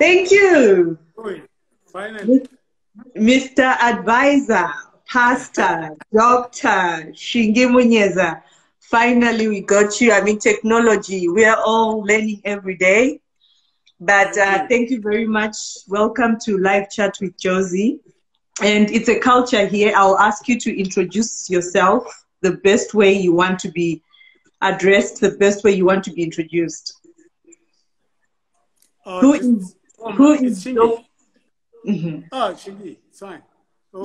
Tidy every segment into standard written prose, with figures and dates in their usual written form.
Thank you. Oi, finally. Mr. Advisor, Pastor, Dr. Shingi Munyeza. Finally, we got you. I mean, technology, we are all learning every day. But thank you very much. Welcome to Live Chat with Josey. And it's a culture here. I'll ask you to introduce yourself the best way you want to be addressed, the best way you want to be introduced. Who is Shingi? Oh, Shingi, it's fine. Oh,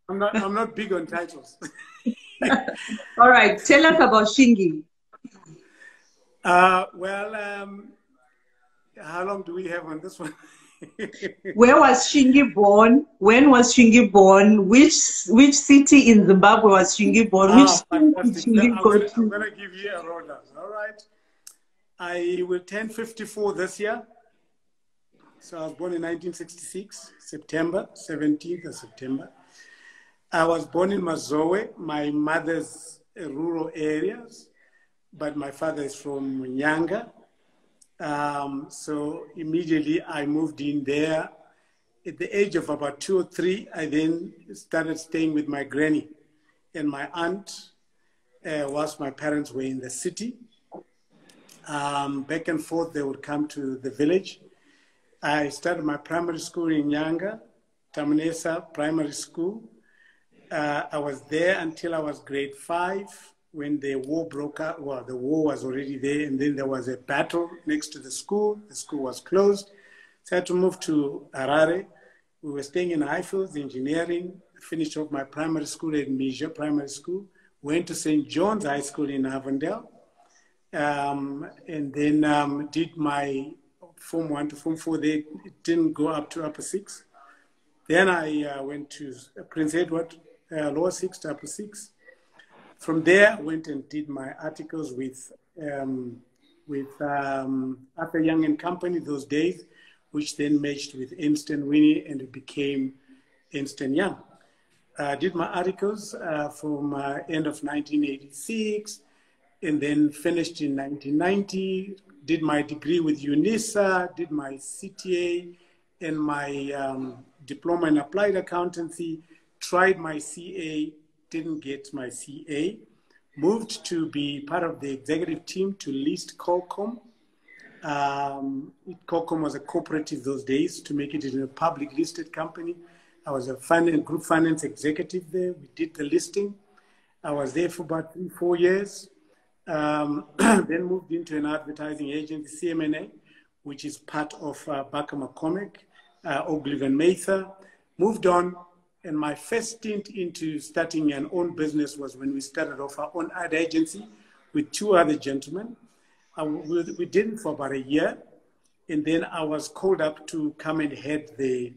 I'm not big on titles. All right, tell us about Shingi. How long do we have on this one? Where was Shingi born? When was Shingi born? Which city in Zimbabwe was Shingi born? Fantastic. I'm going to give you a rundown. All right. I will turn 54 this year. So I was born in 1966, September, 17th of September. I was born in Mazowe, my mother's rural areas, but my father is from Nyanga. So immediately I moved in there. At the age of about 2 or 3, I then started staying with my granny and my aunt whilst my parents were in the city. Back and forth, they would come to the village. I started my primary school in Nyanga, Tamanesa Primary School. I was there until I was grade 5 when the war broke out. Well, the war was already there, and then there was a battle next to the school. The school was closed. So I had to move to Harare. We were staying in Highfields, engineering. Finished off my primary school at Mija Primary School. Went to St. John's High School in Avondale. And then did my Form 1 to Form 4 there. It didn't go up to Upper 6. Then I went to Prince Edward, Lower 6 to Upper 6. From there, I went and did my articles with Arthur Young and Company those days, which then merged with Ernst & Winnie, and it became Ernst & Young. I did my articles from end of 1986, and then finished in 1990, did my degree with UNISA, did my CTA and my diploma in applied accountancy, tried my CA, didn't get my CA, moved to be part of the executive team to list Qualcomm. Qualcomm was a cooperative those days to make it in a public listed company. I was a group finance executive there. We did the listing. I was there for about 3-4 years. Then moved into an advertising agency, CMNA, which is part of Baker McCormick, Ogilvy and Mather. Moved on, and my first stint into starting an own business was when we started off our own ad agency with 2 other gentlemen. We did it for about a year, and then I was called up to come and head the,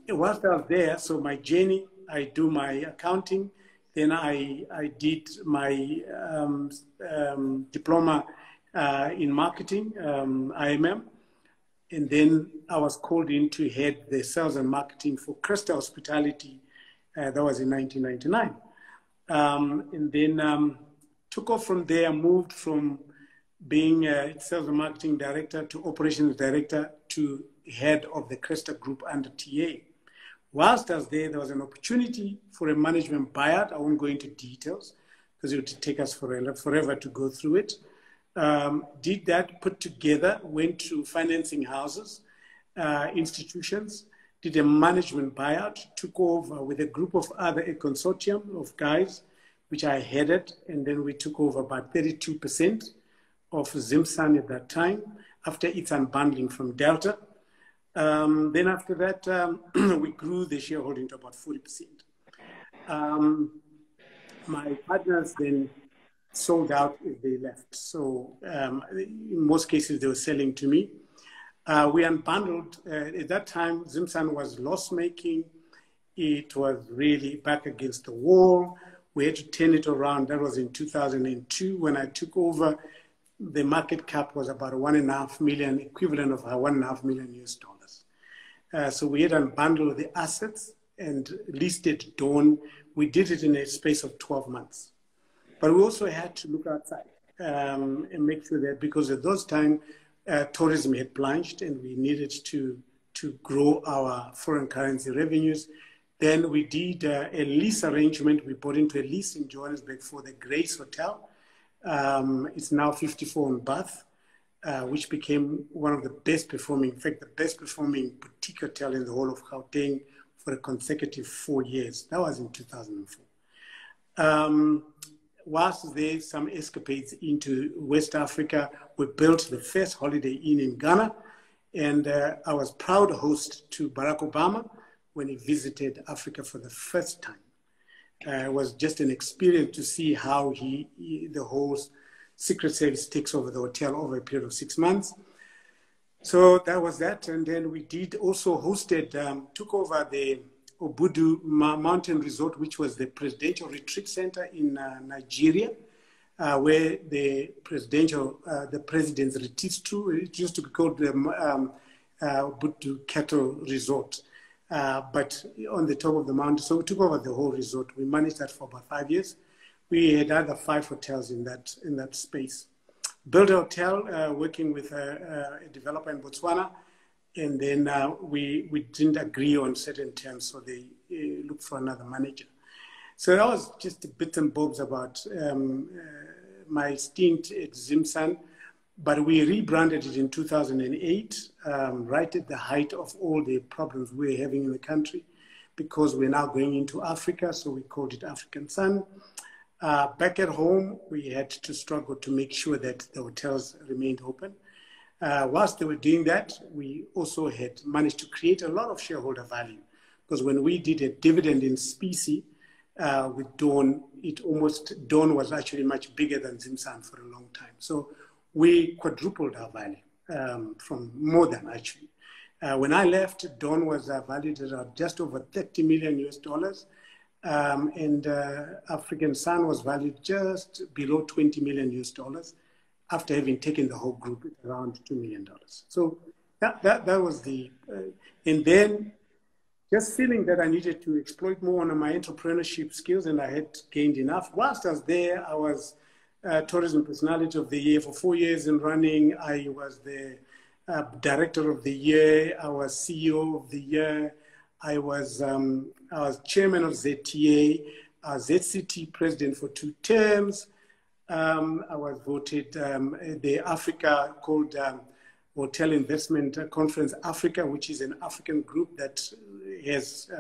whilst I was there, so my journey, I do my accounting, then I did my diploma in marketing, IMM, and then I was called in to head the sales and marketing for Cresta Hospitality. That was in 1999. And then took off from there, moved from being a sales and marketing director to operations director to head of the Cresta Group under TA. Whilst I was there, there was an opportunity for a management buyout. I won't go into details because it would take us forever to go through it. Did that, put together, went to financing houses, institutions, did a management buyout, took over with a group of a consortium of guys, which I headed, and then we took over about 32% of Zimsan at that time, after its unbundling from Delta. Then after that, we grew the shareholding to about 40%. My partners then sold out if they left. So in most cases, they were selling to me. We unbundled. At that time, Zimsan was loss-making. It was really back against the wall. We had to turn it around. That was in 2002 when I took over. The market cap was about 1.5 million, equivalent of $1.5 million US. So we had unbundled the assets and listed Dawn. We did it in a space of 12 months. But we also had to look outside and make sure that, because at those times, tourism had plunged and we needed to grow our foreign currency revenues. Then we did a lease arrangement. We bought into a lease in Johannesburg for the Grace Hotel. It's now 54 on Bath, which became one of the best performing, in fact, the best performing boutique hotel in the whole of Gauteng for a consecutive 4 years. That was in 2004. Whilst there, some escapades into West Africa, we built the first Holiday Inn in Ghana. And I was proud host to Barack Obama when he visited Africa for the first time. It was just an experience to see how the whole Secret Service takes over the hotel over a period of 6 months. So that was that. And then we did also took over the Obudu Mountain Resort, which was the presidential retreat center in Nigeria, where the president's retreats to. It used to be called the Obudu Cattle Resort, but on the top of the mountain. So we took over the whole resort. We managed that for about 5 years. We had other 5 hotels in that space. Built a hotel working with a developer in Botswana. And then we didn't agree on certain terms, so they looked for another manager. So that was just the bits and bobs about my stint at Zimsan. But we rebranded it in 2008, right at the height of all the problems we were having in the country, because we're now going into Africa, so we called it African Sun. Back at home, we had to struggle to make sure that the hotels remained open. Whilst they were doing that, we also had managed to create a lot of shareholder value, because when we did a dividend in specie with Dawn, Dawn was actually much bigger than Zimsan for a long time. So we quadrupled our value from more than actually. When I left, Dawn was valued at just over $30 million US, and African Sun was valued just below $20 million US, after having taken the whole group at around $2 million. So that was the, and then just feeling that I needed to exploit more on my entrepreneurship skills, and I had gained enough. Whilst I was there, I was Tourism Personality of the Year for 4 years in running. I was the Director of the Year. I was CEO of the Year. I was Chairman of ZTA. I was ZCT President for 2 terms. I was voted the Africa called Hotel Investment Conference Africa, which is an African group that has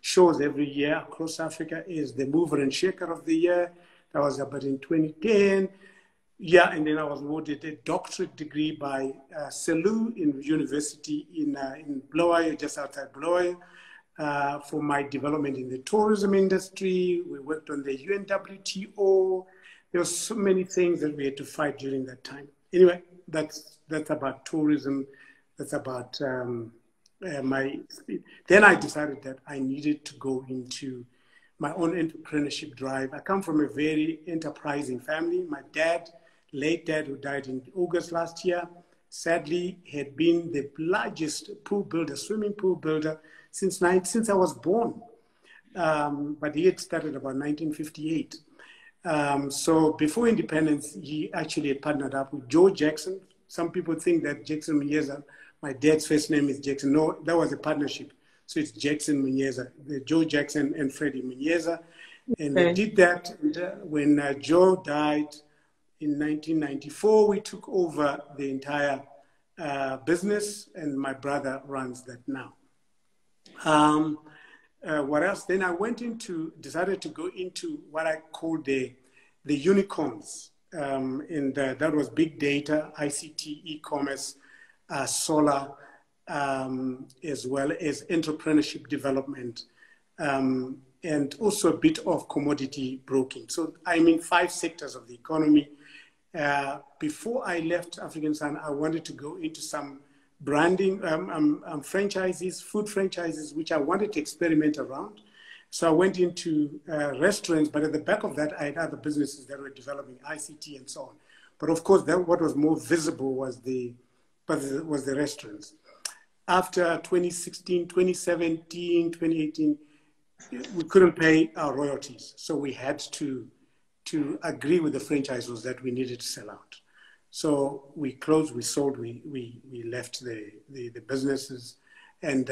shows every year across Africa, is the Mover and Shaker of the Year. That was about in 2010. Yeah, and then I was awarded a doctorate degree by Selous in University in Bulawayo, just outside Bulawayo, for my development in the tourism industry. We worked on the UNWTO. There were so many things that we had to fight during that time. Anyway, that's about tourism. That's about my. Then I decided that I needed to go into my own entrepreneurship drive. I come from a very enterprising family. My dad, late dad, who died in August last year, sadly had been the largest pool builder, swimming pool builder since I was born. But he had started about 1958. So before independence, he actually partnered up with Joe Jackson. Some people think that Jackson Munyeza, my dad's first name is Jackson. No, that was a partnership. So it's Jackson Munyeza, Joe Jackson and Freddie Munyeza. And we did that. And, when Joe died in 1994, we took over the entire business, and my brother runs that now. What else? Then I decided to go into what I call the unicorns. And that was big data, ICT, e-commerce, solar, as well as entrepreneurship development, and also a bit of commodity broking. So I'm in 5 sectors of the economy. Before I left African Sun, I wanted to go into some branding, franchises, food franchises, which I wanted to experiment around. So I went into restaurants, but at the back of that, I had other businesses that were developing ICT and so on. But of course, what was more visible was the restaurants. After 2016, 2017, 2018, we couldn't pay our royalties. So we had to agree with the franchisors that we needed to sell out. So we closed, we sold, we left the businesses and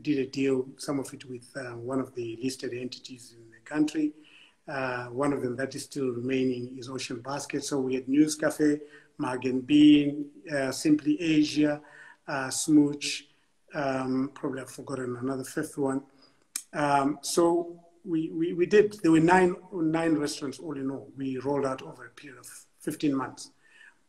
did a deal, some of it with one of the listed entities in the country. One of them that is still remaining is Ocean Basket. So we had News Cafe, Mag and Bean, Simply Asia, Smooch, probably I've forgotten another fifth one. So we did, there were nine restaurants all in all. We rolled out over a period of 15 months.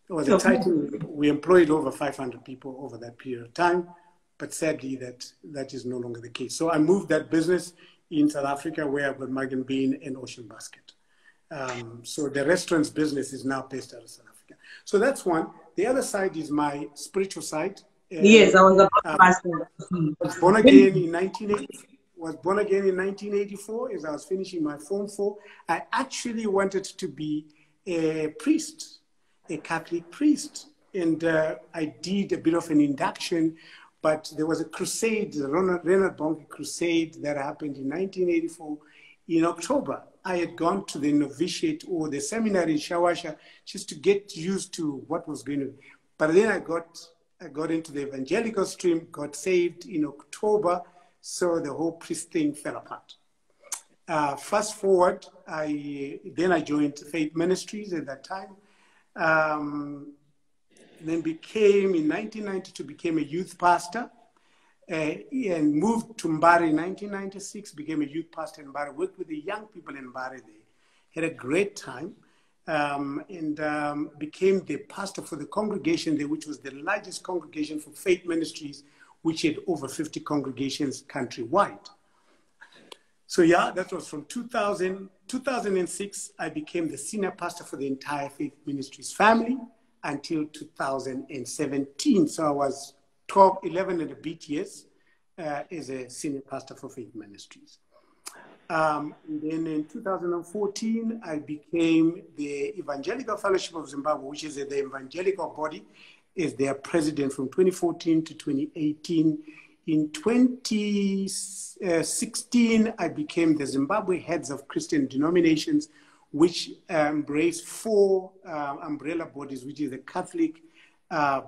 It was a title. We employed over 500 people over that period of time, but sadly that is no longer the case. So I moved that business in South Africa where I've got Mag and Bean and Ocean Basket. So the restaurants business is now based out of South Africa. So that's one. The other side is my spiritual side. Yes, I was about to ask that. I was born again in 1984 as I was finishing my Form 4. I actually wanted to be a priest, a Catholic priest. And I did a bit of an induction, but there was a crusade, the Renard Bonke crusade that happened in 1984 in October. I had gone to the novitiate or the seminary in Shawasha just to get used to what was going on. But then I got into the evangelical stream, got saved in October, so the whole priest thing fell apart. Fast forward, then I joined Faith Ministries at that time. Then in 1992, became a youth pastor and moved to Mbare in 1996, became a youth pastor in Mbare, worked with the young people in Mbare there. Had a great time and became the pastor for the congregation there, which was the largest congregation for Faith Ministries, which had over 50 congregations countrywide. So yeah, that was from 2006, I became the senior pastor for the entire Faith Ministries family until 2017. So I was 11 and a bit years as a senior pastor for Faith Ministries. Then in 2014, I became the Evangelical Fellowship of Zimbabwe, which is the evangelical body, as their president from 2014 to 2018. In 2016, I became the Zimbabwe Heads of Christian Denominations, which embrace 4 umbrella bodies, which is the Catholic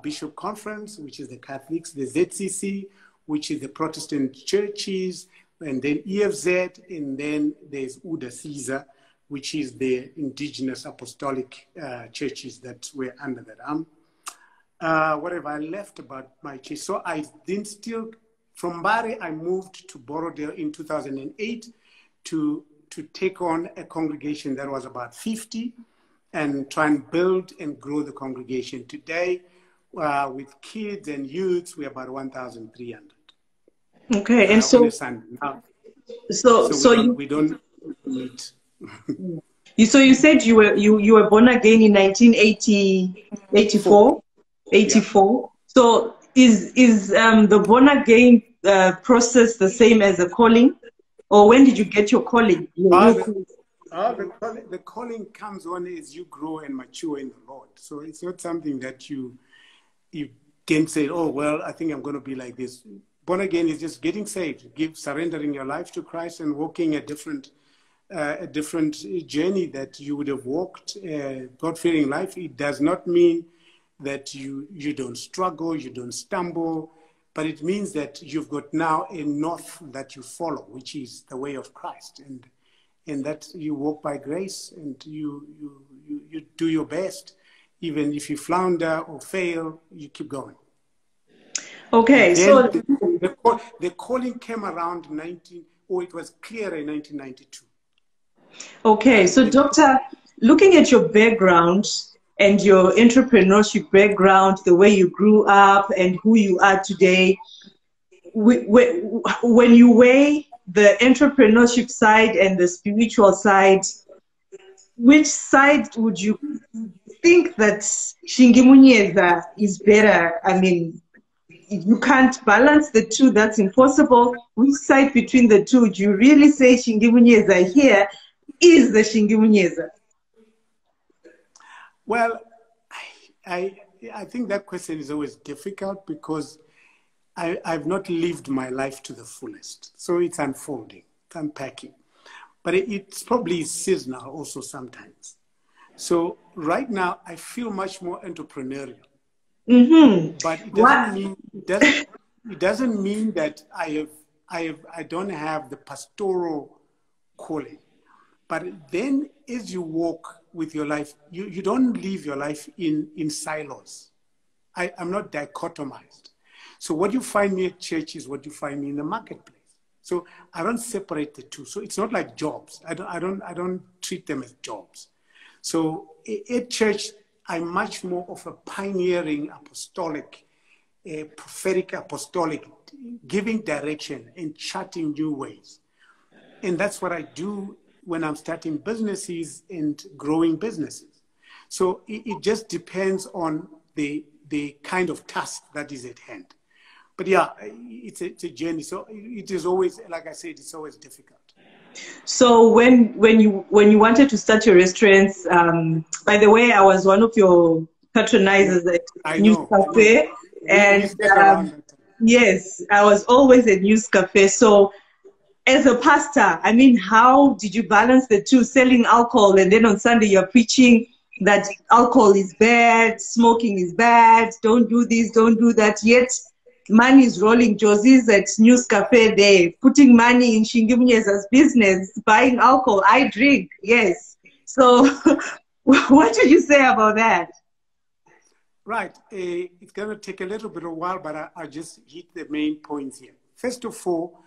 Bishop Conference, which is the Catholics, the ZCC, which is the Protestant churches, and then EFZ, and then there's UDA CESA, which is the indigenous apostolic churches that were under that arm. Whatever I left about my church. So I didn't still, from Mbare, I moved to Borodale in 2008 to take on a congregation that was about 50 and try and build and grow the congregation. Today, with kids and youths, we're about 1,300. Okay, and so we don't meet. So you said you were born again in 1984. So is the born again process the same as a calling, or when did you get your calling? The calling comes on as you grow and mature in the Lord. So it's not something that you can say, oh well, I think I'm going to be like this. Born again is just getting saved, surrendering your life to Christ and walking a different journey that you would have walked, God-fearing life. It does not mean that you don't struggle, you don't stumble, but it means that you've got now a north that you follow, which is the way of Christ, and that you walk by grace and you do your best. Even if you flounder or fail, you keep going. Okay, so the calling came around it was clearer in 1992. Okay, so Doctor, looking at your background and your entrepreneurship background, the way you grew up and who you are today, when you weigh the entrepreneurship side and the spiritual side, which side would you think that Shingi Munyeza is better? I mean, you can't balance the two, that's impossible. Which side between the two do you really say Shingi Munyeza here is the Shingi Munyeza? Well, I think that question is always difficult because I've not lived my life to the fullest. So it's unfolding, it's unpacking. But it's probably seasonal also sometimes. So right now, I feel much more entrepreneurial. Mm-hmm. But it What? doesn't mean that I don't have the pastoral calling. But then as you walk with your life, you don't live your life in silos. I'm not dichotomized. So what you find me at church is what you find me in the marketplace. So I don't separate the two. So it's not like jobs. I don't treat them as jobs. So at church, I'm much more of a pioneering apostolic, prophetic apostolic, giving direction and charting new ways. And that's what I do when I'm starting businesses and growing businesses. So it just depends on the kind of task that is at hand. But yeah, it's a journey. So it is always, like I said, it's always difficult. So when you wanted to start your restaurants, by the way, I was one of your patronizers at News Cafe, and yes, I was always at News Cafe. So as a pastor, I mean, how did you balance the two, selling alcohol and then on Sunday you're preaching that alcohol is bad, smoking is bad, don't do this, don't do that, yet money is rolling. Josey's at News Cafe there, putting money in Shingi Munyeza's business, buying alcohol. I drink, yes. So what did you say about that? Right. It's going to take a little bit of a while, but I'll just hit the main points here. First of all,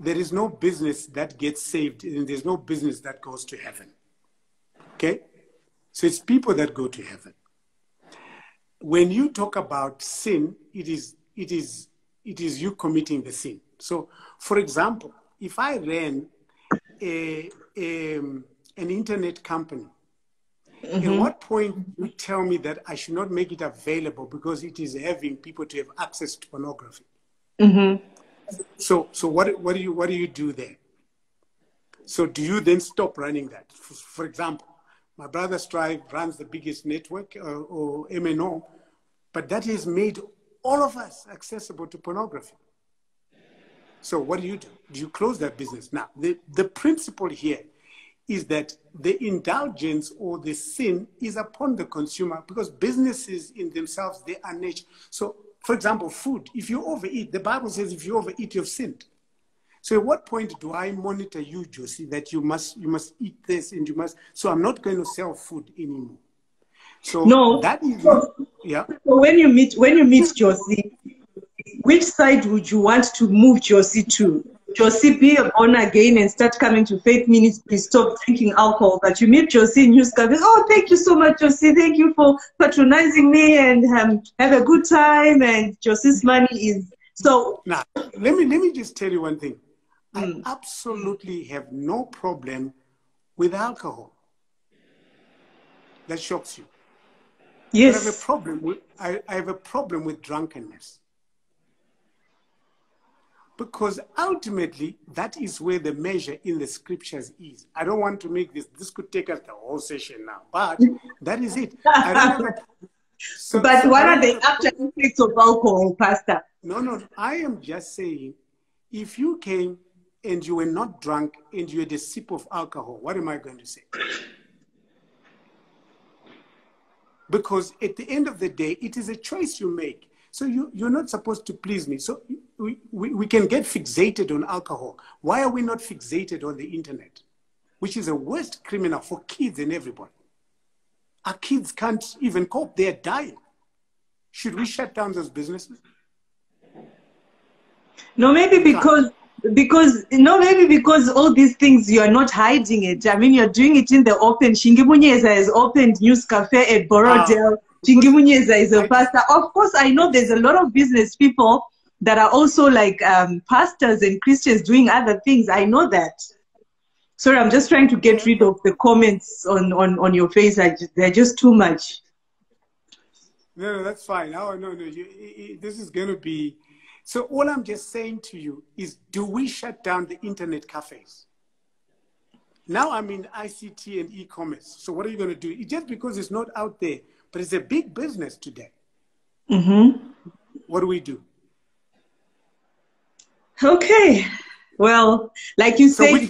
there is no business that gets saved, and there's no business that goes to heaven. Okay? So it's people that go to heaven. When you talk about sin, it is you committing the sin. So, for example, if I ran an internet company, at what point you tell me that I should not make it available because it is having people to have access to pornography? So what do you do there? So do you then stop running that? For example, my brother Strive runs the biggest network or MNO, but that has made all of us accessible to pornography. So what do? Do you close that business? Now, the principle here is that the indulgence or the sin is upon the consumer, because businesses in themselves, they are nature. So, for example, food, if you overeat, the Bible says if you overeat, you've sinned. So at what point do I monitor you, Josey, that you must eat this and you must, so I'm not going to sell food anymore. So no, that is, yeah. So when you meet Josey, which side would you want to move Josey to? Josey be born again and start coming to faith ministry, stop drinking alcohol. But you meet Josey in News Cafe, oh, thank you so much, Josey. Thank you for patronizing me and have a good time. And Josey's money is so. Now, let me just tell you one thing. I absolutely have no problem with alcohol. That shocks you. Yes. I have a problem with drunkenness. Because ultimately, that is where the measure in the scriptures is. I don't want to make this could take us the whole session now, but that is it. I don't have but what are the after effects of alcohol, Pastor? No. I am just saying, if you came and you were not drunk and you had a sip of alcohol, what am I going to say? Because at the end of the day, it is a choice you make. So you're not supposed to please me. So we can get fixated on alcohol. Why are we not fixated on the internet, which is a worst criminal for kids and everybody? Our kids can't even cope. They're dying. Should we shut down those businesses? No, maybe because all these things, you are not hiding it. I mean, you're doing it in the open. Shingi Munyeza has opened News Cafe at Borodale. Shingi Munyeza is a pastor. Of course, I know there's a lot of business people that are also like pastors and Christians doing other things. I know that. Sorry, I'm just trying to get rid of the comments on your face. They're just too much. No, that's fine. No. This is going to be... So all I'm just saying to you is, do we shut down the internet cafes? Now I'm in ICT and e-commerce. So what are you going to do? It's just because it's not out there, but it's a big business today. What do we do? Okay. Well, like you said...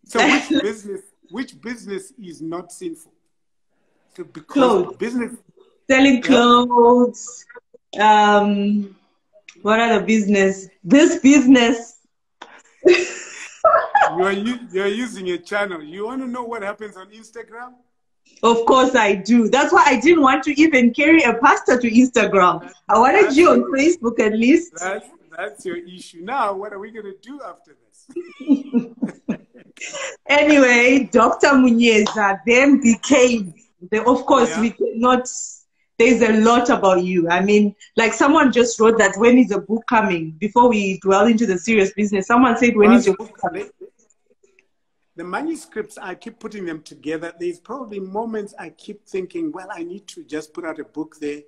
So which business is not sinful? because Clothes. business. Selling Yep. clothes. What other business? This business. You're using a channel. You want to know what happens on Instagram? Of course I do. That's why I didn't want to even carry a pastor to Instagram. I wanted That's you on your, Facebook at least. that's your issue. Now, what are we going to do after this? Anyway, Dr. Munyeza then became, of course, Yeah. we cannot, there's a lot about you. I mean, like someone just wrote that when is the book coming? Before we dwell into the serious business, someone said, when Well, is your book coming? the manuscripts, I keep putting them together. There's probably moments I keep thinking, well, I need to just put out a book there.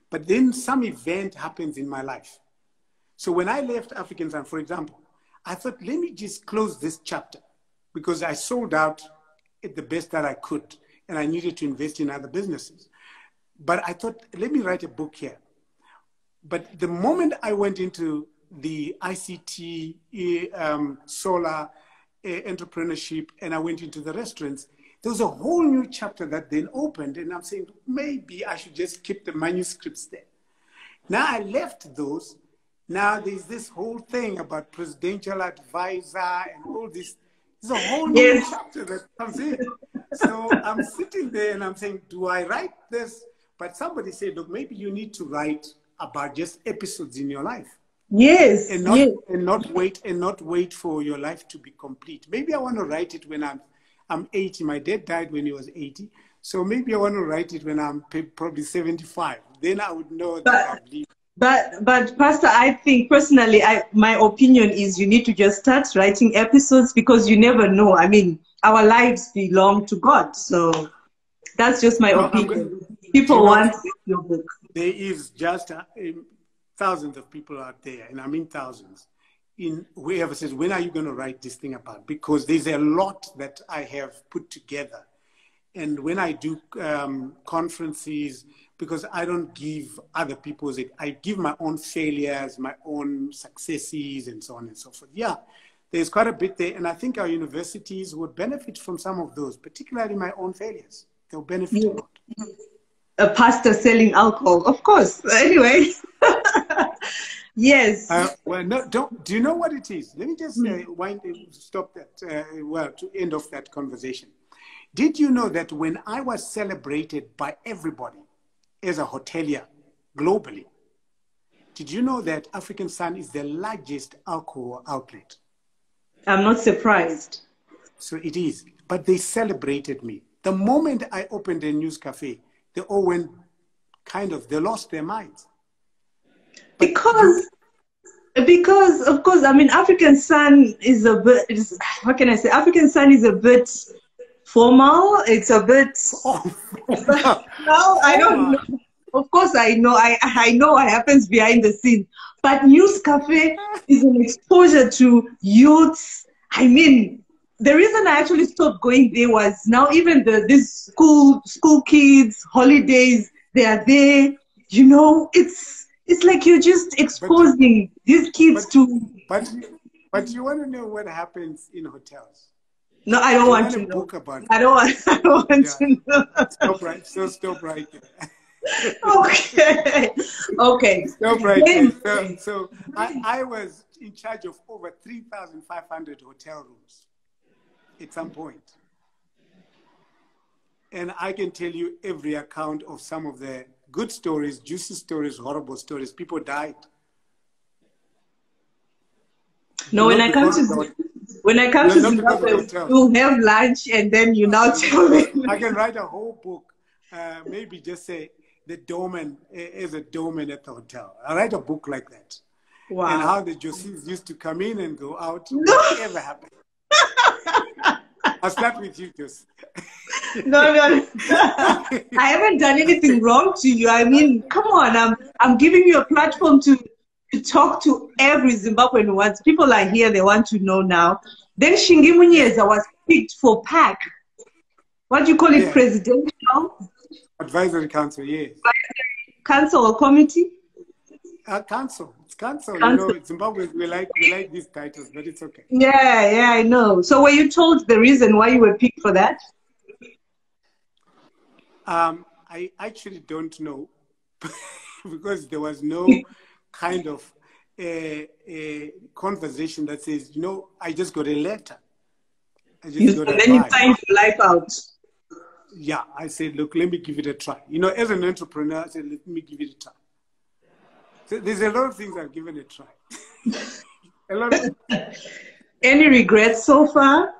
But then some event happens in my life. So when I left African Sun, for example, I thought, let me just close this chapter because I sold out at the best that I could and I needed to invest in other businesses. But I thought, let me write a book here. But the moment I went into the ICT, solar, entrepreneurship, and I went into the restaurants, there was a whole new chapter that then opened, and I'm saying, maybe I should just keep the manuscripts there. Now I left those. Now there's this whole thing about presidential advisor and all this. There's a whole new chapter that comes in. So I'm sitting there and I'm saying, do I write this? But somebody said, look, maybe you need to write about just episodes in your life. Yes. And not wait for your life to be complete. Maybe I want to write it when I'm 80. My dad died when he was 80. So maybe I want to write it when I'm probably 75. Then I would know that I've lived. But Pastor, I think personally, my opinion is you need to just start writing episodes because you never know. I mean, our lives belong to God. So that's just my opinion. People want your book. There is just thousands of people out there, and I mean thousands, in whoever says, when are you going to write this thing about? Because there's a lot that I have put together. And when I do conferences, because I don't give other people's, I give my own failures, my own successes, and so on and so forth. Yeah, there's quite a bit there. And I think our universities would benefit from some of those, particularly my own failures. They'll benefit a lot. A pastor selling alcohol, of course. Anyway. Yes. Well, no, do you know what it is? Let me just stop that, to end off that conversation. Did you know that when I was celebrated by everybody as a hotelier globally, did you know that African Sun is the largest alcohol outlet? I'm not surprised. So it is. But they celebrated me. The moment I opened a news cafe, they all went they lost their minds. But because of course, I mean, African Sun is a bit, what can I say? African Sun is a bit formal. It's a bit, no, I don't know. Of course, I know what happens behind the scenes. But News Cafe is an exposure to youths. I mean, the reason I actually stopped going there was now even these school kids, holidays, they are there. You know, it's like you're just exposing these kids to. But you want to know what happens in hotels? No, I don't want to know. I don't want to know. Stop right there. Okay. Stop right there. So I was in charge of over 3,500 hotel rooms at some point. And I can tell you every account of some of the good stories, juicy stories, horrible stories. People died. No, when I come to Zimbabwe, you'll have lunch and then you now tell me. I can write a whole book, maybe just say the doorman is a doorman at the hotel. I write a book like that. Wow. And how the Joseys used to come in and go out. No. Whatever happened. I'll start with you, Josey. No. I haven't done anything wrong to you. I mean, come on. I'm giving you a platform to talk to every Zimbabwean who wants. People are here. They want to know now. Then Shingi Munyeza was picked for PAC. What do you call it? Yeah. Presidential? Advisory Council, yes. Council or committee? Council. It's council. You know, Zimbabwe, we like these titles, but it's okay. Yeah, I know. So were you told the reason why you were picked for that? I actually don't know because there was no kind of a conversation that says, you know, I just got a letter. I just got And then you advice. signed your life out. Yeah, I said, look, let me give it a try. You know, as an entrepreneur, I said, let me give it a try. So there's a lot of things I've given a try. A lot of... Any regrets so far?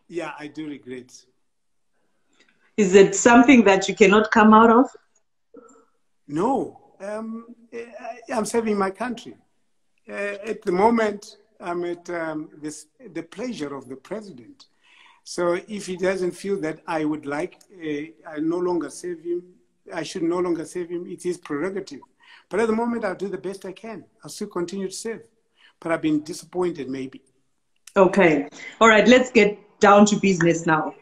Yeah, I do regret. Is it something that you cannot come out of? No. I'm serving my country. At the moment, I'm at the pleasure of the president. So if he doesn't feel that I would like, I no longer serve him, I should no longer serve him, it's his prerogative. But at the moment, I'll do the best I can. I'll still continue to serve. But I've been disappointed, maybe. Okay. All right, let's get down to business now.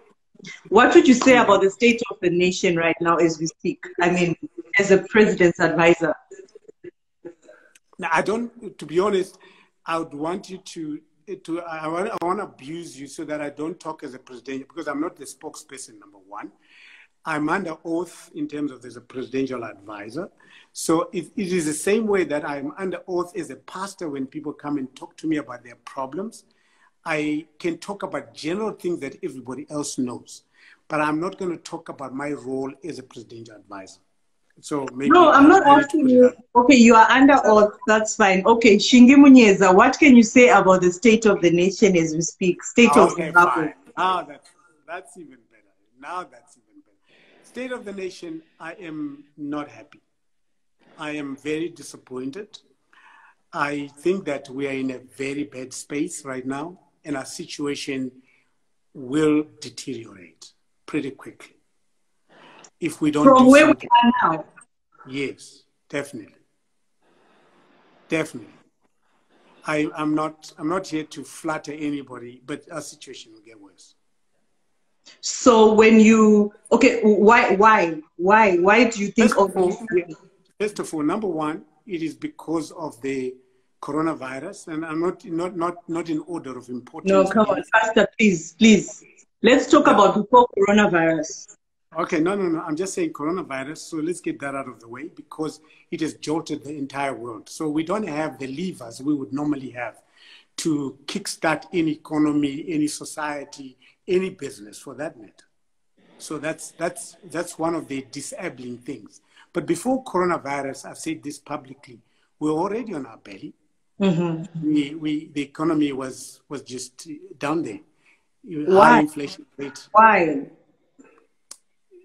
What would you say about the state of the nation right now as we speak? I mean, as a president's advisor. Now, I don't, to be honest, I would want you I want to abuse you so that I don't talk as a president, because I'm not the spokesperson, number one. I'm under oath in terms of as a presidential advisor. So it is the same way that I'm under oath as a pastor when people come and talk to me about their problems. I can talk about general things that everybody else knows, but I'm not going to talk about my role as a presidential advisor. So maybe no, I'm not asking you. Okay, you are under oath. That's fine. Okay, Shingi Munyeza, what can you say about the state of the nation as we speak? State of Zimbabwe. Fine. Now that's even better. Now that's even better. State of the nation, I am not happy. I am very disappointed. I think that we are in a very bad space right now, and our situation will deteriorate pretty quickly if we don't From do where something. we are now? Yes, definitely. Definitely. I'm not here to flatter anybody, but our situation will get worse. So when you, okay, why do you think First of all, number one, it is because of the coronavirus, and I'm not in order of importance. No, come on, Pastor, please. Let's talk about before coronavirus. Okay, no. I'm just saying coronavirus, so let's get that out of the way because it has jolted the entire world. So we don't have the levers we would normally have to kickstart any economy, any society, any business for that matter. So that's one of the disabling things. But before coronavirus, I've said this publicly, we're already on our belly. Mm-hmm. The economy was just down there. Why? High inflation rate. Why?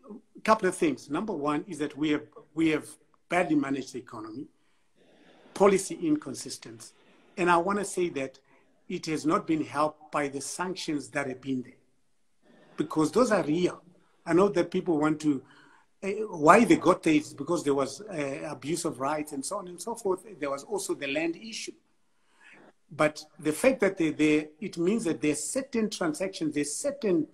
A couple of things. Number one is that we have badly managed the economy, policy inconsistency. And I want to say that it has not been helped by the sanctions that have been there, because those are real. I know that people want to, why they got there is because there was abuse of rights and so on and so forth. There was also the land issue. But the fact that they're there, it means that there's certain transactions, there's certain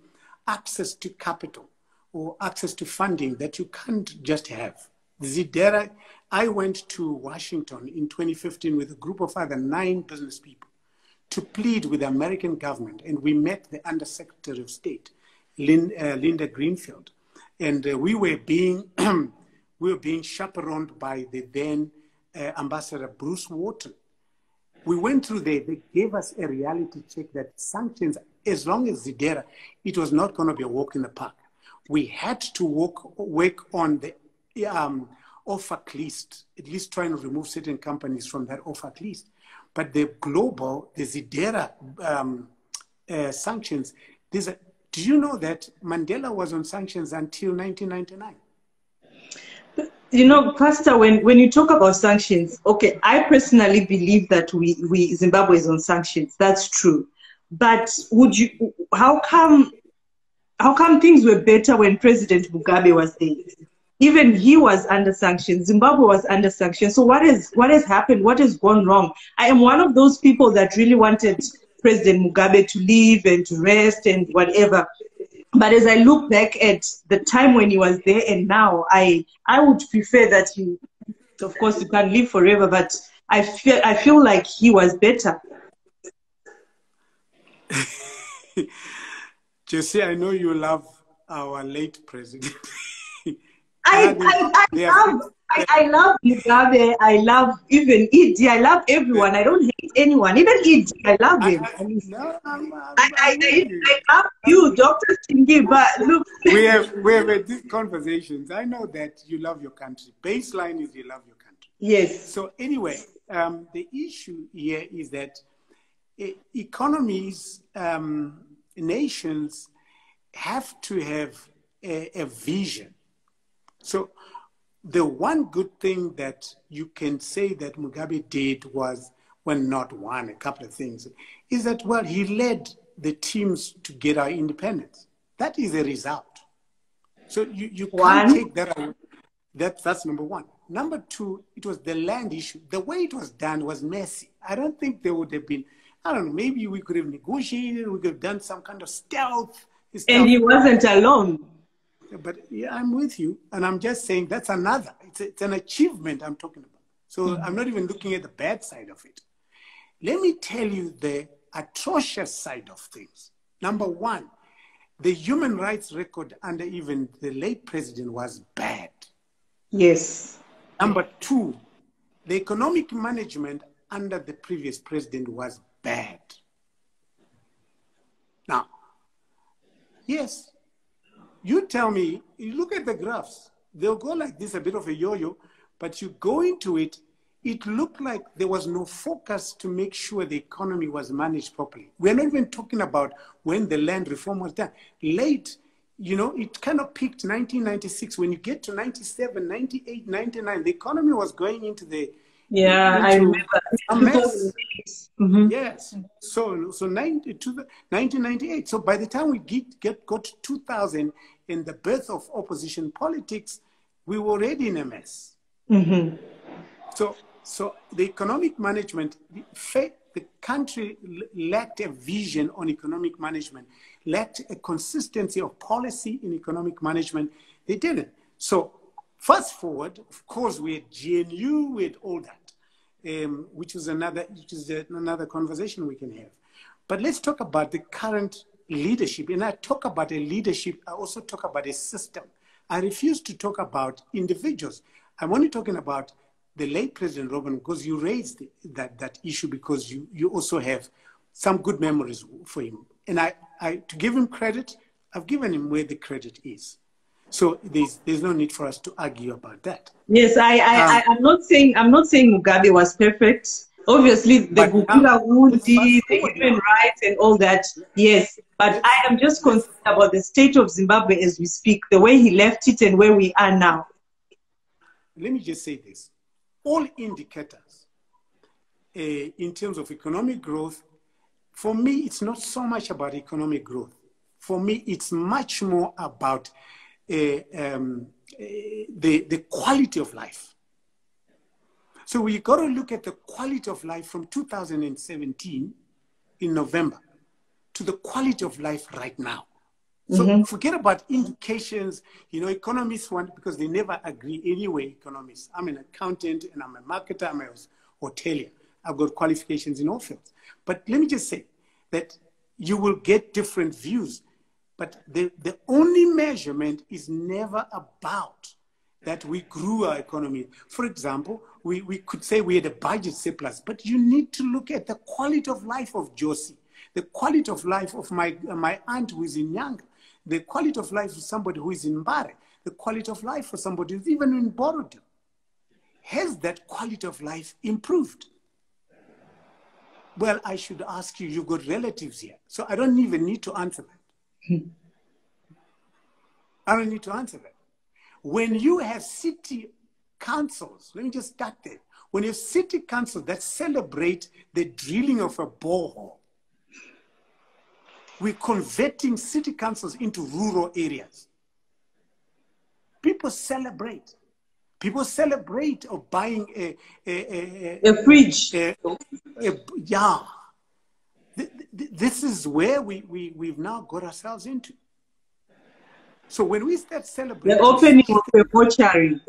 access to capital or access to funding that you can't just have. Zidera, I went to Washington in 2015 with a group of other 9 business people to plead with the American government, and we met the Undersecretary of State, Linda Greenfield, and we were being chaperoned by the then Ambassador Bruce Wharton. We went through there. They gave us a reality check that sanctions, as long as Zidera, it was not going to be a walk in the park. We had to work on the OFAC list, at least trying to remove certain companies from that OFAC list. But the Zidera sanctions, do you know that Mandela was on sanctions until 1999? You know, Pastor, when you talk about sanctions, okay, I personally believe that Zimbabwe is on sanctions. That's true. But how come things were better when President Mugabe was there? Even he was under sanctions. Zimbabwe was under sanctions. So what has happened? What has gone wrong? I am one of those people that really wanted President Mugabe to leave and to rest and whatever. But as I look back at the time when he was there and now, I would prefer that he, of course, you can't live forever, but I feel like he was better. Josey, I know you love our late president. I love Mugabe. I love even Idi. I love everyone. I don't hate anyone. Even Idi, I love him. I love you, Dr. Shingi. But look, we have had these conversations. I know that you love your country. Baseline is you love your country. Yes. So anyway, the issue here is that economies, nations have to have a vision. So the one good thing that you can say that Mugabe did was, well, not one, a couple of things, is that, well, he led the teams to get our independence. That is a result. So you can't take that away. That's number one. Number two, it was the land issue. The way it was done was messy. I don't think there would have been, I don't know, maybe we could have negotiated, we could have done some kind of stealth. And he wasn't alone. But yeah, I'm with you. And I'm just saying that's another. It's an achievement I'm talking about. So I'm not even looking at the bad side of it. Let me tell you the atrocious side of things. Number one, the human rights record under even the late president was bad. Yes. Number two, the economic management under the previous president was bad. Now, yes, you tell me, you look at the graphs, they'll go like this, a bit of a yo-yo, but you go into it, it looked like there was no focus to make sure the economy was managed properly. We're not even talking about when the land reform was done. Late, you know, it kind of peaked 1996. When you get to 97, 98, 99, the economy was going into the... Yeah, I remember. A mess. Yes. So 1998. So by the time we got to 2000 and the birth of opposition politics, we were already in a mess. So the economic management, the country lacked a vision on economic management, lacked a consistency of policy in economic management. They didn't. So fast forward, of course, we had GNU, we had all that, which is another conversation we can have. But let's talk about the current leadership. And I talk about a leadership, I also talk about a system. I refuse to talk about individuals. I'm only talking about the late President Robben, because you raised that issue, because you also have some good memories for him. And I to give him credit, I've given him where the credit is. So there's no need for us to argue about that. Yes, I'm not saying Mugabe was perfect. Obviously, the Gugula Wundi, the human rights and all that, yes. But I am just concerned about the state of Zimbabwe as we speak, the way he left it and where we are now. Let me just say this. All indicators in terms of economic growth, for me, it's not so much about economic growth. For me, it's much more about the quality of life. So we got to look at the quality of life from 2017 in November to the quality of life right now. So forget about indications. You know, economists want, because they never agree anyway, economists. I'm an accountant and I'm a marketer, I'm a hotelier. I've got qualifications in all fields. But let me just say that you will get different views. But the only measurement is never about that we grew our economy. For example, we could say we had a budget surplus, but you need to look at the quality of life of Josey, the quality of life of my aunt who is in Nyanga, the quality of life of somebody who is in Mbare, the quality of life for somebody who's even in Borodale. Has that quality of life improved? Well, I should ask you, you've got relatives here, so I don't even need to answer that. I don't need to answer that. When you have city councils, let me just start there. When you have city councils that celebrate the drilling of a borehole, we're converting city councils into rural areas. People celebrate. People celebrate of buying a fridge. Yeah. This is where we've now got ourselves into. So when we start celebrating... The opening of a mortuary.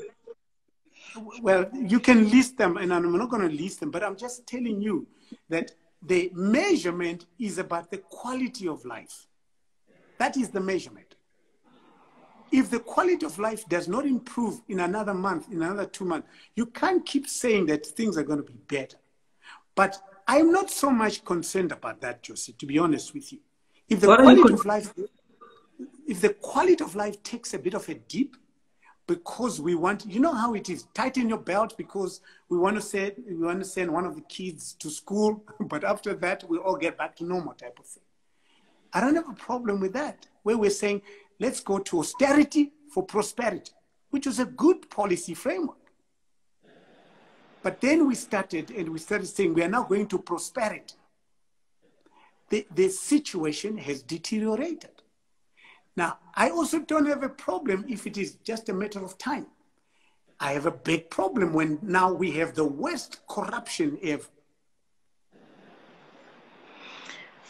Well, you can list them, and I'm not going to list them, but I'm just telling you that the measurement is about the quality of life. That is the measurement. if the quality of life does not improve in another month, in another 2 months, you can't keep saying that things are going to be better. But I'm not so much concerned about that, Josey, to be honest with you. If the quality of life takes a bit of a dip, because we want, you know how it is, tighten your belt because we want to send one of the kids to school, but after that we all get back to normal type of thing. I don't have a problem with that, where we're saying, let's go to austerity for prosperity, which was a good policy framework. But then we started saying we are now going to prosperity. The situation has deteriorated. Now, I also don't have a problem if it is just a matter of time. I have a big problem when now we have the worst corruption ever.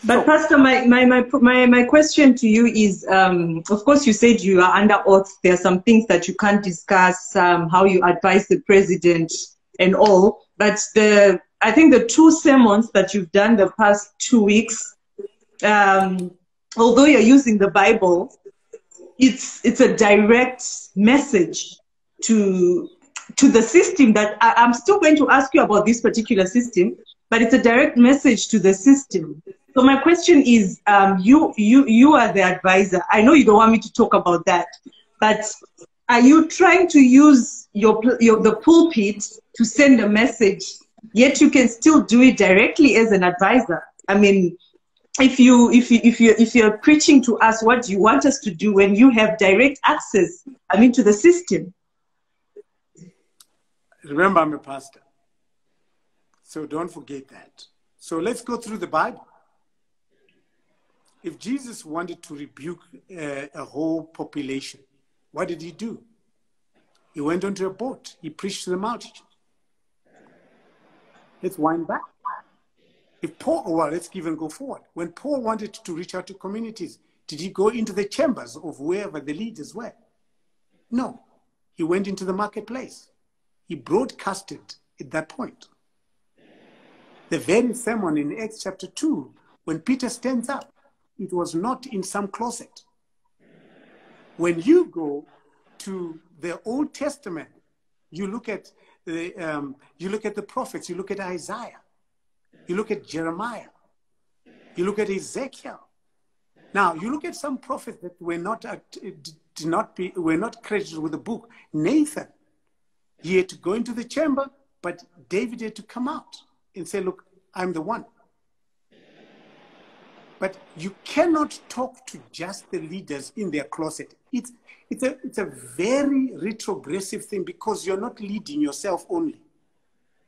But Pastor, my question to you is, of course, you said you are under oath. There are some things that you can't discuss, how you advise the president and all. But I think the 2 sermons that you've done the past 2 weeks, although you're using the Bible, it's a direct message to the system that I'm still going to ask you about this particular system, but it's a direct message to the system. So my question is, you are the advisor. I know you don't want me to talk about that, but are you trying to use the pulpit to send a message, yet you can still do it directly as an advisor? I mean, if you're preaching to us what you want us to do when you have direct access, I mean, to the system. Remember, I'm a pastor, so don't forget that. So let's go through the Bible. If Jesus wanted to rebuke a whole population, what did he do? He went onto a boat. He preached to the multitude. Let's wind back. If Paul, well, let's even go forward. When Paul wanted to reach out to communities, did he go into the chambers of wherever the leaders were? No. He went into the marketplace. He broadcasted at that point. The very sermon in Acts chapter 2, when Peter stands up, it was not in some closet. When you go to the Old Testament, you look at the prophets, you look at Isaiah, you look at Jeremiah, you look at Ezekiel. Now, you look at some prophets that were not credited with the book. Nathan, he had to go into the chamber, but David had to come out and say, look, I'm the one. But you cannot talk to just the leaders in their closet. It's a very retrogressive thing because you're not leading yourself only.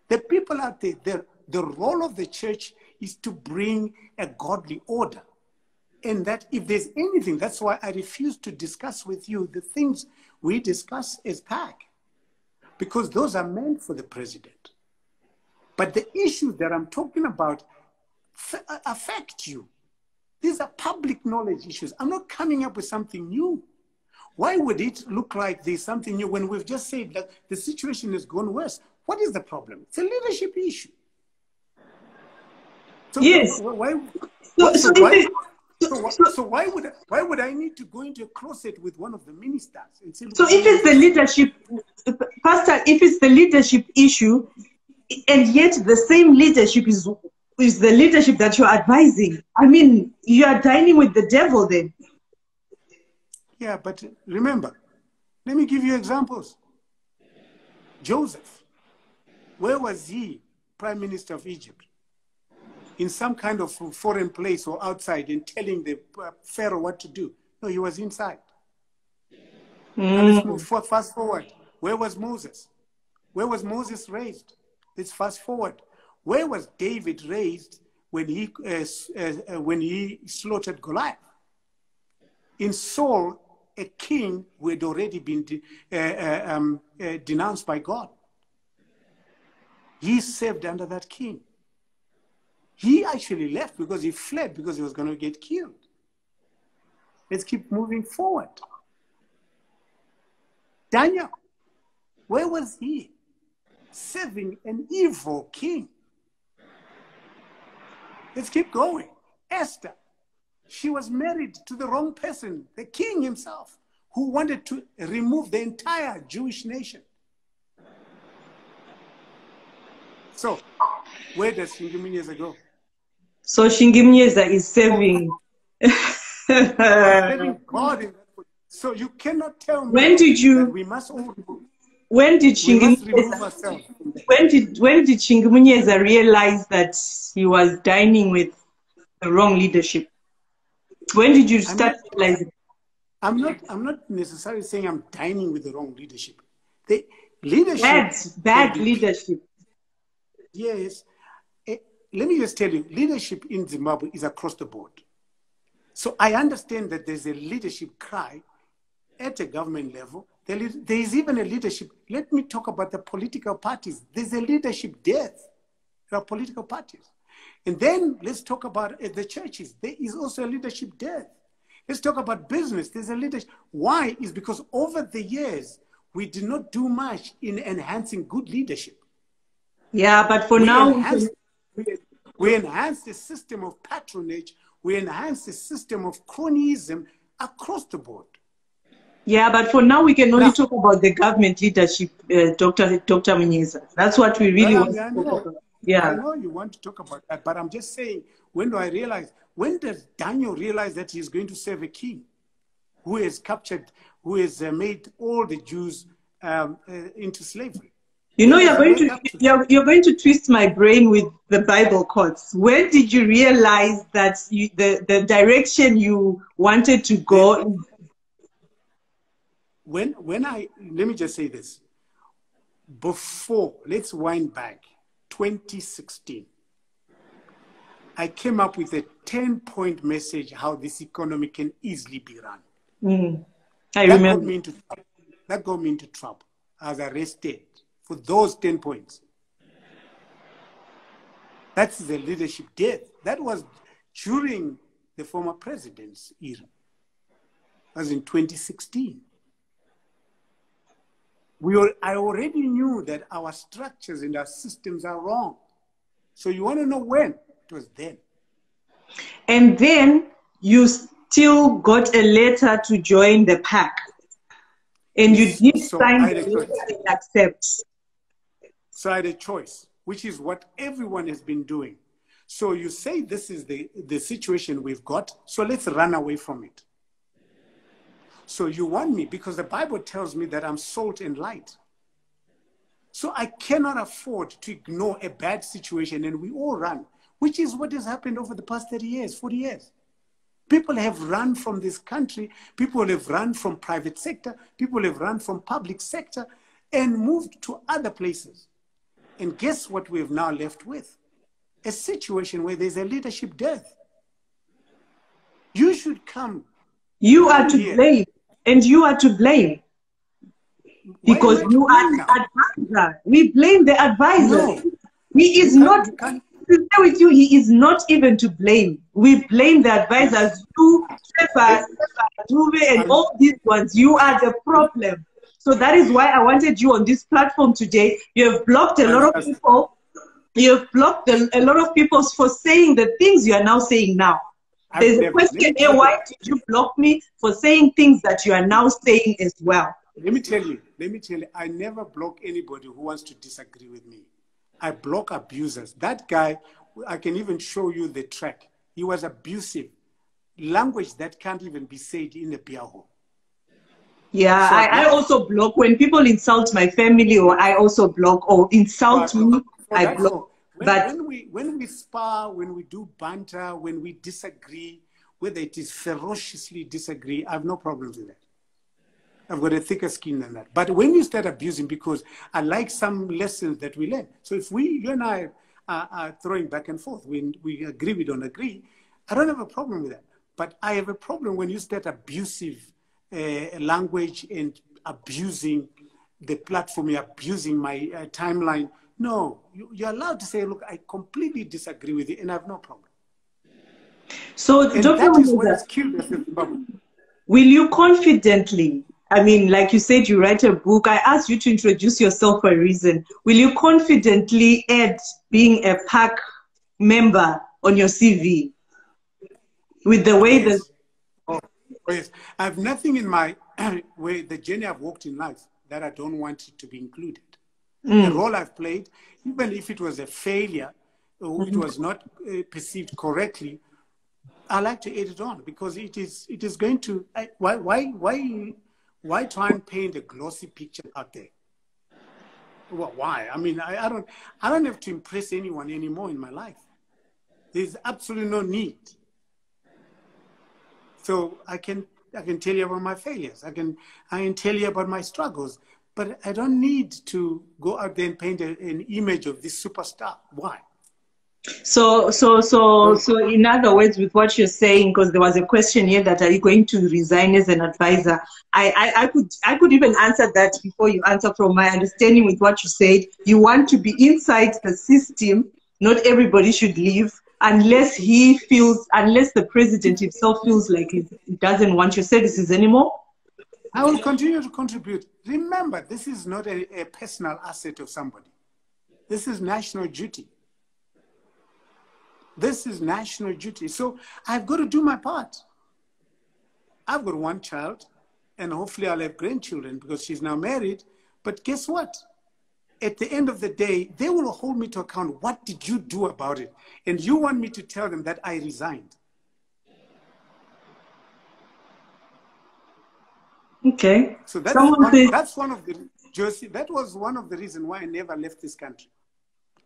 The people out there, the role of the church is to bring a godly order. And that if there's anything, that's why I refuse to discuss with you the things we discuss as PAC, because those are meant for the president. But the issues that I'm talking about affect you. These are public knowledge issues. I'm not coming up with something new. Why would it look like there's something new when we've just said that the situation has gone worse? What is the problem? It's a leadership issue. So yes. Why would I need to go into a closet with one of the ministers and say, so if it's the leadership, Pastor, if it's the leadership issue, and yet the same leadership is the leadership that you're advising, I mean, you are dining with the devil then. Yeah, but remember, let me give you examples. Joseph, where was he, Prime Minister of Egypt? In some kind of foreign place or outside and telling the Pharaoh what to do? No, he was inside. Now let's move fast forward. Where was Moses? Where was Moses raised? Let's fast forward. Where was David raised when he slaughtered Goliath? In Saul, a king who had already been denounced by God. He served under that king. He actually left because he fled because he was going to get killed. Let's keep moving forward. Daniel, where was he? Serving an evil king. Let's keep going. Esther, she was married to the wrong person, the king himself. who wanted to remove the entire Jewish nation. So, where does Shingi Munyeza go? So Shingi Munyeza is serving. Serving God in that way. So you cannot tell me that we must all remove. When did Shingi Munyeza realize that he was dining with the wrong leadership? When did you start realizing? I'm not necessarily saying I'm dining with the wrong leadership. The leadership, bad leadership. Yes. Let me just tell you, leadership in Zimbabwe is across the board. So I understand that there's a leadership cry at a government level. There is even a leadership. Let me talk about the political parties. There's a leadership death. There are political parties. And then let's talk about the churches. There is also a leadership death. Let's talk about business. There's a leadership. Why? Is because over the years, we did not do much in enhancing good leadership. Yeah, but for now... We enhanced the system of patronage. We enhanced the system of cronyism across the board. Yeah, but for now, we can only talk about the government leadership, Dr. Munyeza. That's what we really want to talk about. Yeah. I know you want to talk about that, but I'm just saying, when does Daniel realize that he's going to serve a king who has captured, who has made all the Jews into slavery? You know, you're going to twist my brain with the Bible quotes. When did you realize that the direction you wanted to go? Let me just say this. Before, let's wind back, 2016, I came up with a 10-point message how this economy can easily be run. I remember. That got me into trouble. I was arrested for those 10 points. That's the leadership death. That was during the former president's era. That was in 2016. I already knew that our structures and our systems are wrong. So you want to know when? It was then. And then you still got a letter to join the pack. And you did sign the letter and accept. So I had a choice, which is what everyone has been doing. So you say this is the situation we've got, so let's run away from it. So you want me, because the Bible tells me that I'm salt and light. So I cannot afford to ignore a bad situation and we all run, which is what has happened over the past 30 years, 40 years. People have run from this country. People have run from private sector. People have run from public sector and moved to other places. And guess what we've now left with? A situation where there's a leadership death. You should come. You are to blame. And you are to blame. Because you are the advisor. We blame the advisor. No. He is not, to stay with you, he is not even to blame. We blame the advisors. You, Shepherd, and all these ones, you are the problem. So that is why I wanted you on this platform today. You have blocked a lot of people. You have blocked a lot of people for saying the things you are now saying now. There's a question here, why did you block me for saying things that you are now saying as well? Let me tell you, I never block anybody who wants to disagree with me. I block abusers. That guy, I can even show you the track. He was abusive. Language that can't even be said in a beer hall. Yeah, so I also block when people insult my family, or I also block, or insult me, I block. When we spar, when we do banter, when we disagree, whether it is ferociously disagree, I have no problems with that. I've got a thicker skin than that. But when you start abusing, because I like some lessons that we learn. So if you and I are throwing back and forth, when we agree, we don't agree, I don't have a problem with that. But I have a problem when you start abusive language and abusing the platform, you're abusing my timeline. No, you're allowed to say, look, I completely disagree with you, and I have no problem. So, and that is what has killed us in Zimbabwe. Will you confidently, I mean, like you said, you write a book. I asked you to introduce yourself for a reason. Will you confidently add being a PAC member on your CV? With the way that... Oh, yes. I have nothing in my where the journey I've walked in life, that I don't want it to be included. The Mm. role I've played, even if it was a failure or it was not perceived correctly, I like to add it on because it is going to. Why try and paint a glossy picture out there? Well, why? I mean, I don't have to impress anyone anymore in my life. There's absolutely no need. So I can tell you about my failures. I can tell you about my struggles. But I don't need to go out there and paint an image of this superstar. Why? So in other words, with what you're saying, because there was a question here that are you going to resign as an advisor? I could even answer that before you answer. From my understanding with what you said, you want to be inside the system. Not everybody should leave unless unless the president himself feels like he doesn't want your services anymore. I will continue to contribute. Remember, this is not a personal asset of somebody. This is national duty. This is national duty. So I've got to do my part. I've got one child, and hopefully I'll have grandchildren because she's now married. But guess what? At the end of the day, they will hold me to account. What did you do about it? And you want me to tell them that I resigned. Okay. So that's one of the, Josey, that was one of the reasons why I never left this country.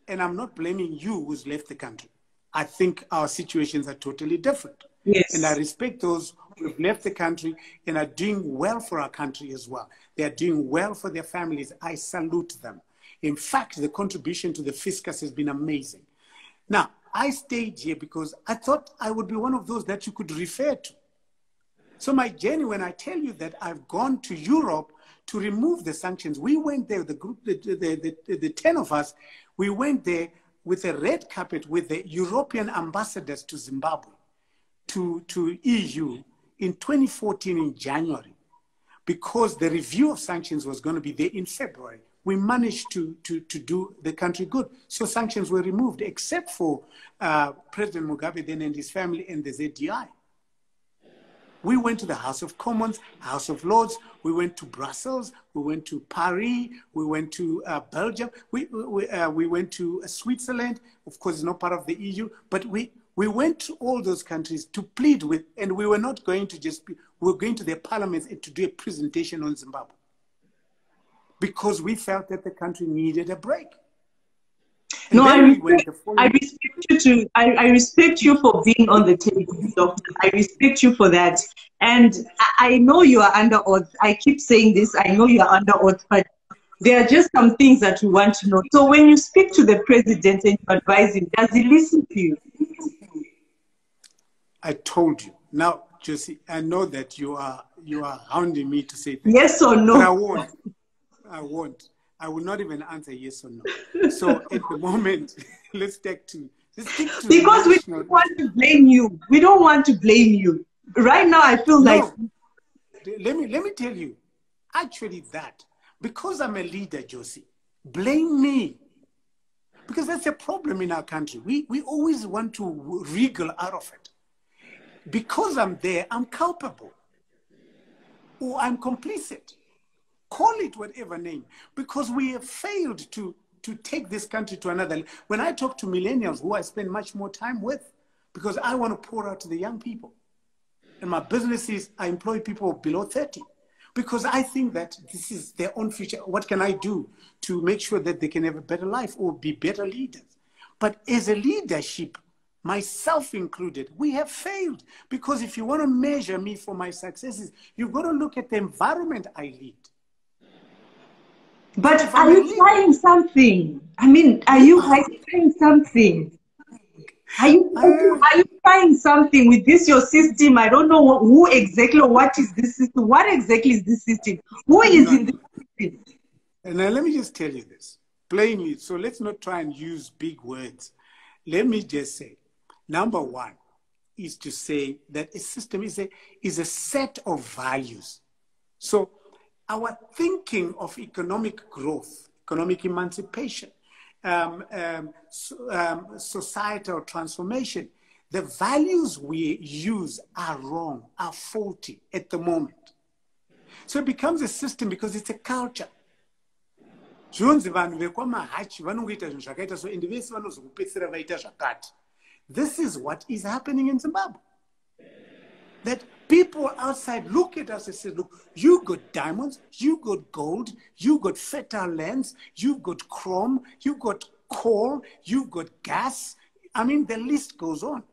And I'm not blaming you who's left the country. I think our situations are totally different. Yes. And I respect those who have left the country and are doing well for our country as well. They are doing well for their families. I salute them. In fact, the contribution to the fiscus has been amazing. Now, I stayed here because I thought I would be one of those that you could refer to. So my journey, when I tell you that I've gone to Europe to remove the sanctions, we went there, the group, the 10 of us, we went there with a red carpet with the European ambassadors to Zimbabwe, to EU in 2014 in January, because the review of sanctions was going to be there in February. We managed to do the country good. So sanctions were removed, except for President Mugabe then and his family and the ZDI. We went to the House of Commons, House of Lords. We went to Brussels. We went to Paris. We went to Belgium. We went to Switzerland. Of course, it's not part of the EU. But we went to all those countries to plead with, and we were not going to just be, we were going to their parliaments and to do a presentation on Zimbabwe. Because we felt that the country needed a break. And no, I respect you for being on the table, doctor. I respect you for that. And I know you are under oath. I keep saying this. I know you are under oath, but there are just some things that we want to know. So when you speak to the president and you advise him, does he listen to you? I told you. Now, Josey, I know that you are hounding me to say things. Yes or no? But I won't. I won't. I will not even answer yes or no. So at the moment, let's stick to because we don't want to blame you. We don't want to blame you. Right now, I feel like. Let me tell you, actually that, because I'm a leader, Josey, blame me. Because that's a problem in our country. We always want to wriggle out of it. Because I'm there, I'm culpable. Or I'm complicit. Call it whatever name, because we have failed to take this country to another. When I talk to millennials, who I spend much more time with, because I want to pour out to the young people. And my business is I employ people below 30, because I think that this is their own future. What can I do to make sure that they can have a better life or be better leaders? But as a leadership, myself included, we have failed. Because if you want to measure me for my successes, you've got to look at the environment I lead. But are you trying something? I mean, are you trying something? Are you trying something with this your system? I don't know who exactly, what is this system? What exactly is this system? Who is in this system? And now let me just tell you this plainly. So let's not try and use big words. Let me just say, number one is to say that a system is a set of values. So our thinking of economic growth, economic emancipation, societal transformation, the values we use are wrong, are faulty at the moment. So it becomes a system because it's a culture. This is what is happening in Zimbabwe. That people outside look at us and say, look, you got diamonds, you got gold, you got fertile lands, you got chrome, you got coal, you got gas. I mean, the list goes on.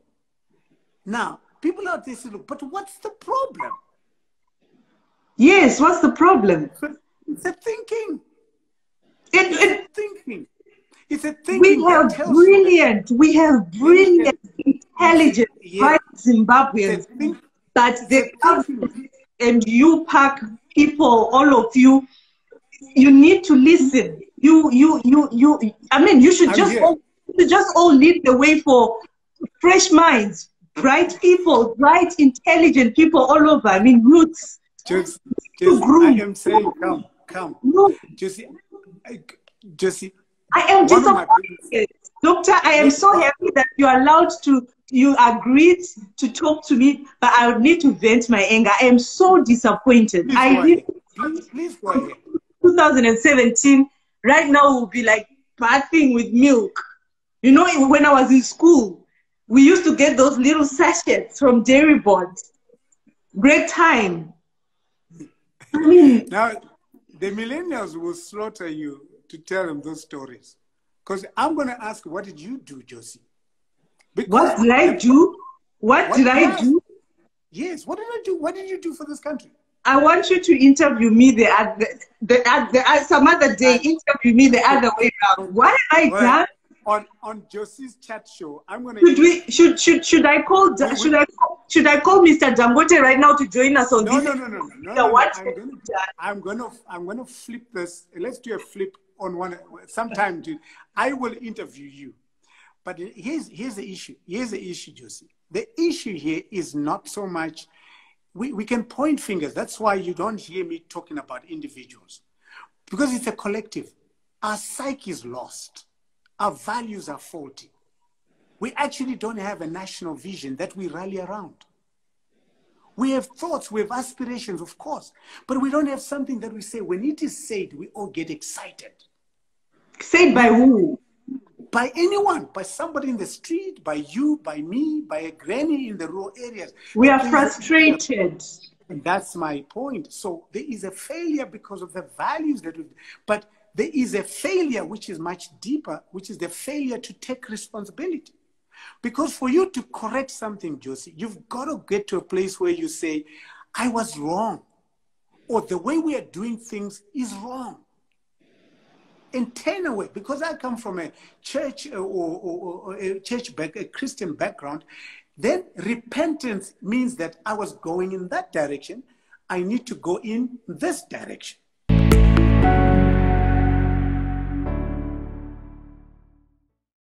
Now, people out there say, look, but what's the problem? Yes, what's the problem? It's a thinking. It's a thinking. It's a thinking. We have brilliant, intelligent, white Zimbabweans. But the government and you pack people, all of you, you need to listen. I mean, you should just all lead the way for fresh minds, bright people, bright, intelligent people all over. I mean, roots. Just I am saying, come. No. Josey, I am disappointed. Doctor, I am so happy that you agreed to talk to me, but I would need to vent my anger. I am so disappointed. Please go ahead. 2017, right now will be like bathing with milk. You know, when I was in school, we used to get those little sachets from Dairy Board. Great time. I mean, now, the millennials will slaughter you to tell them those stories. Because I'm going to ask, what did you do, Josey? What did I do? What did I do? Yes, what did I do? What did you do for this country? I want you to interview me some other day. Interview me the other way around. What have I done? On Josey's chat show, I'm going to. Should I call Mr. Dangote right now to join us on this? No. I'm going to flip this. Let's do a flip on one sometime. I will interview you. But here's the issue. Here's the issue, Josey. The issue here is not so much. We can point fingers. That's why you don't hear me talking about individuals. Because it's a collective. Our psyche is lost. Our values are faulty. We actually don't have a national vision that we rally around. We have thoughts, we have aspirations, of course. But we don't have something that we say. When it is said, we all get excited. Said by who? By anyone, by somebody in the street, by you, by me, by a granny in the rural areas. We are frustrated. And that's my point. So there is a failure because of the values that we... But there is a failure which is much deeper, which is the failure to take responsibility. Because for you to correct something, Josey, you've got to get to a place where you say, I was wrong. Or the way we are doing things is wrong. And turn away, because I come from a church or a Christian background, then repentance means that I was going in that direction. I need to go in this direction.